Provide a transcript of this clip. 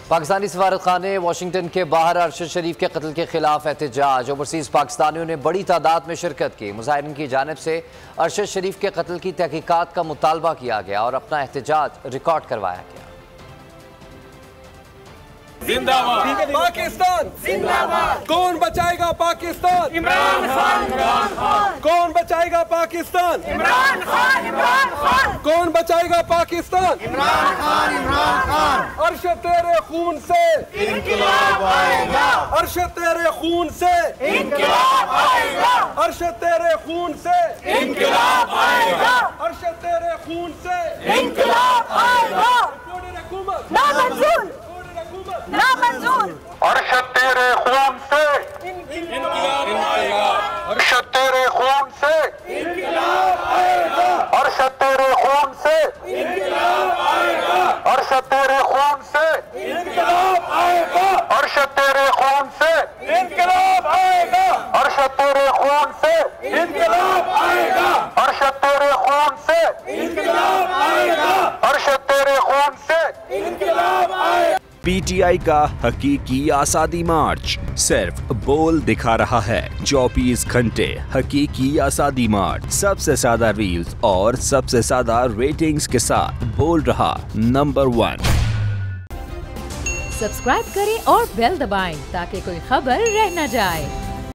Pakistani सफारतखाने Washington के बाहर अरशद शरीफ के कत्ल के खिलाफ एहतजाज। ओवरसीज़ पाकिस्तानियों ने बड़ी तादाद में शिरकत की। मुजाहिरीन की जानिब से अरशद शरीफ के कत्ल की तहकीकात का मुतालबा किया गया और अपना एहतजाज रिकॉर्ड करवाया गया। जिंदाबाद पाकिस्तान, जिंदाबाद। कौन बचाएगा पाकिस्तान? इमरान खान, इमरान खान। कौन बचाएगा पाकिस्तान? इमरान खान, इमरान खान। कौन बचाएगा पाकिस्तान? इमरान खान, इमरान खान। अरशद तेरे खून से इंक़िलाब आएगा। अरशद तेरे खून से इंक़िलाब आएगा। अरशद तेरे खून से इंक़िलाब आएगा। अरशद तेरे खून से इंक़िलाब आएगा। नामंजूर, नामंजूर। अरशद तेरे खून से इंक़िलाब आएगा। अरशद तेरे खून से इंक़िलाब आएगा। अरशद तेरे खून से इंक़िलाब आएगा। अरशद तेरे खून से इंक़िलाब आएगा। अरशद तेरे खून से इंक़िलाब आएगा। अरशद तेरे खून से इंक़िलाब आएगा। अरशद तेरे खून से इंक़िलाब आएगा। अरशद तेरे खून से इंक़िलाब आएगा। पीटीआई का हकीकी आज़ादी मार्च सिर्फ बोल दिखा रहा है। 24 घंटे हकीकी आज़ादी मार्च, सबसे ज्यादा रील्स और सबसे ज्यादा रेटिंग्स के साथ बोल रहा नंबर 1। सब्सक्राइब करें और बेल दबाएं ताकि कोई खबर रह न जाए।